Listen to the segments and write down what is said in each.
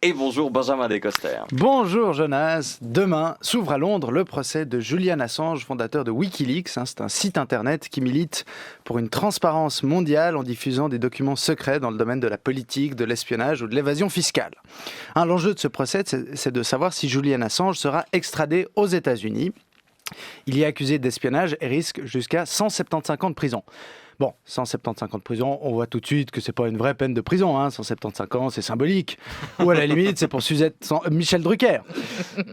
Et bonjour Benjamin Descoster. Bonjour Jonas. Demain s'ouvre à Londres le procès de Julian Assange, fondateur de Wikileaks. C'est un site internet qui milite pour une transparence mondiale en diffusant des documents secrets dans le domaine de la politique, de l'espionnage ou de l'évasion fiscale. L'enjeu de ce procès, c'est de savoir si Julian Assange sera extradé aux États-Unis. Il y est accusé d'espionnage et risque jusqu'à 175 ans de prison. Bon, 175 ans de prison, on voit tout de suite que c'est pas une vraie peine de prison. 175 ans, c'est symbolique. Ou à la limite, c'est pour Suzette Michel Drucker.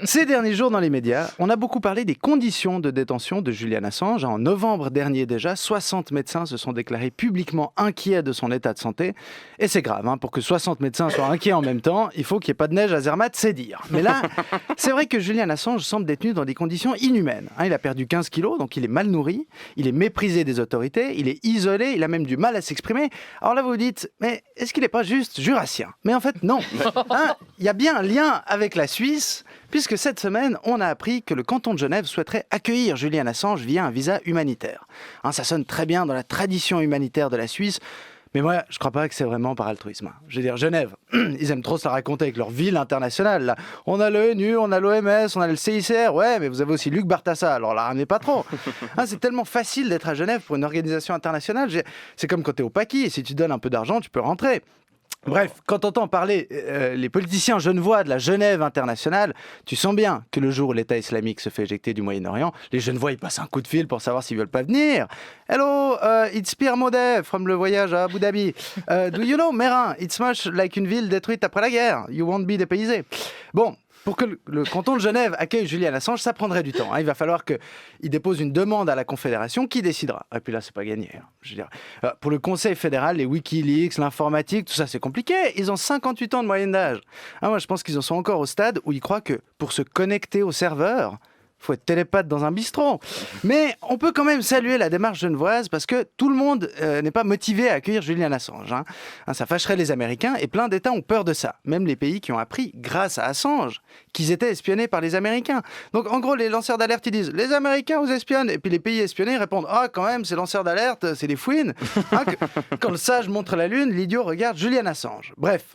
Ces derniers jours, dans les médias, on a beaucoup parlé des conditions de détention de Julian Assange. En novembre dernier déjà, 60 médecins se sont déclarés publiquement inquiets de son état de santé. Et c'est grave, pour que 60 médecins soient inquiets en même temps, il faut qu'il n'y ait pas de neige à Zermatt, c'est dire. Mais là, c'est vrai que Julian Assange semble détenu dans des conditions inhumaines. Il a perdu 15 kilos, donc il est mal nourri, il est méprisé des autorités, il est isolé, il a même du mal à s'exprimer. Alors là, vous vous dites, mais est-ce qu'il n'est pas juste jurassien ? Mais en fait, non. Il y a bien un lien avec la Suisse, puisque cette semaine, on a appris que le canton de Genève souhaiterait accueillir Julian Assange via un visa humanitaire. Ça sonne très bien dans la tradition humanitaire de la Suisse, mais moi, je ne crois pas que c'est vraiment par altruisme. Je veux dire, Genève, ils aiment trop se la raconter avec leur ville internationale. Là. On a l'ONU, on a l'OMS, on a le CICR. Ouais, mais vous avez aussi Luc Bartassa, alors la ramenez pas trop. C'est tellement facile d'être à Genève pour une organisation internationale. C'est comme quand tu es au Paquis, et si tu donnes un peu d'argent, tu peux rentrer. Bref, quand t'entends parler les politiciens genevois de la Genève internationale, tu sens bien que le jour où l'État islamique se fait éjecter du Moyen-Orient, les Genevois ils passent un coup de fil pour savoir s'ils veulent pas venir. Hello, it's Pierre Maudet from le voyage à Abu Dhabi. Do you know Mérin? It's much like une ville détruite après la guerre. You won't be dépaysé. Bon. Pour que le canton de Genève accueille Julian Assange, ça prendrait du temps. Il va falloir qu'il dépose une demande à la Confédération qui décidera. Et puis là, c'est pas gagné. Je veux dire. Pour le Conseil fédéral, les Wikileaks, l'informatique, tout ça, c'est compliqué. Ils ont 58 ans de moyenne d'âge. Moi, je pense qu'ils en sont encore au stade où ils croient que pour se connecter au serveur, il faut être télépathe dans un bistrot. Mais on peut quand même saluer la démarche genevoise parce que tout le monde n'est pas motivé à accueillir Julian Assange. Ça fâcherait les Américains et plein d'États ont peur de ça. Même les pays qui ont appris, grâce à Assange, qu'ils étaient espionnés par les Américains. Donc en gros, les lanceurs d'alerte, ils disent « Les Américains vous espionnent ». Et puis les pays espionnés répondent « Ah, quand même, ces lanceurs d'alerte, c'est des fouines. » Quand le sage montre la lune, l'idiot regarde Julian Assange. Bref.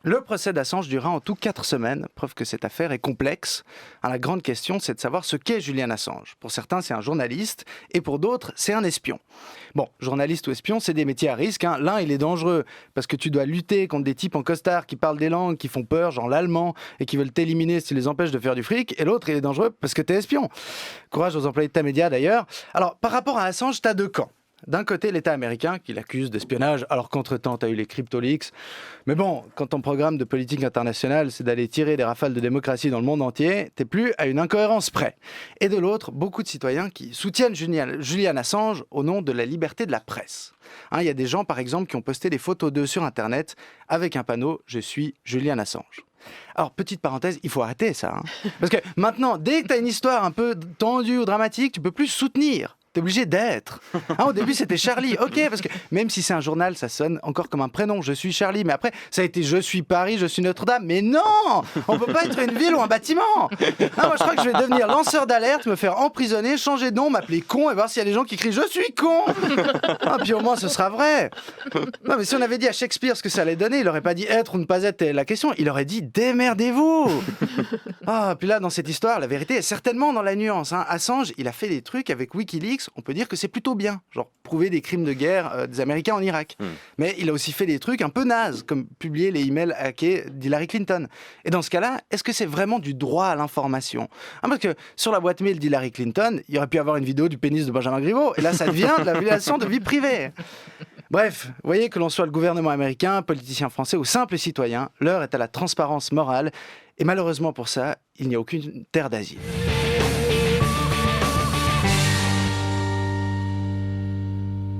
Le procès d'Assange durera en tout 4 semaines, preuve que cette affaire est complexe. La grande question, c'est de savoir ce qu'est Julian Assange. Pour certains, c'est un journaliste, et pour d'autres, c'est un espion. Bon, journaliste ou espion, c'est des métiers à risque. L'un, il est dangereux, parce que tu dois lutter contre des types en costard qui parlent des langues qui font peur, genre l'allemand, et qui veulent t'éliminer si tu les empêches de faire du fric. Et l'autre, il est dangereux parce que t'es espion. Courage aux employés de ta média, d'ailleurs. Alors, par rapport à Assange, t'as 2 camps. D'un côté, l'État américain qui l'accuse d'espionnage, alors qu'entre-temps, tu as eu les crypto-leaks. Mais bon, quand ton programme de politique internationale, c'est d'aller tirer des rafales de démocratie dans le monde entier, t'es plus à une incohérence près. Et de l'autre, beaucoup de citoyens qui soutiennent Julian Assange au nom de la liberté de la presse. Il y a des gens, par exemple, qui ont posté des photos d'eux sur Internet avec un panneau « Je suis Julian Assange ». Alors, petite parenthèse, il faut arrêter ça. Parce que maintenant, dès que tu as une histoire un peu tendue ou dramatique, tu peux plus soutenir. T'es obligé d'être. Au début, c'était Charlie. Ok, parce que même si c'est un journal, ça sonne encore comme un prénom. Je suis Charlie. Mais après, ça a été je suis Paris, je suis Notre-Dame. Mais non, on peut pas être une ville ou un bâtiment. Moi, je crois que je vais devenir lanceur d'alerte, me faire emprisonner, changer de nom, m'appeler con et voir s'il y a des gens qui crient je suis con. Puis au moins, ce sera vrai. Non, mais si on avait dit à Shakespeare ce que ça allait donner, il aurait pas dit être ou ne pas être la question. Il aurait dit démerdez-vous. Puis là, dans cette histoire, la vérité est certainement dans la nuance. Assange, il a fait des trucs avec Wikileaks. On peut dire que c'est plutôt bien, genre prouver des crimes de guerre des Américains en Irak. Mais il a aussi fait des trucs un peu nazes, comme publier les emails hackés d'Hillary Clinton. Et dans ce cas-là, est-ce que c'est vraiment du droit à l'information ? Parce que sur la boîte mail d'Hillary Clinton, il y aurait pu avoir une vidéo du pénis de Benjamin Griveaux, et là ça devient de la violation de vie privée. Bref, vous voyez que l'on soit le gouvernement américain, politicien français ou simple citoyen, l'heure est à la transparence morale, et malheureusement pour ça, il n'y a aucune terre d'asile.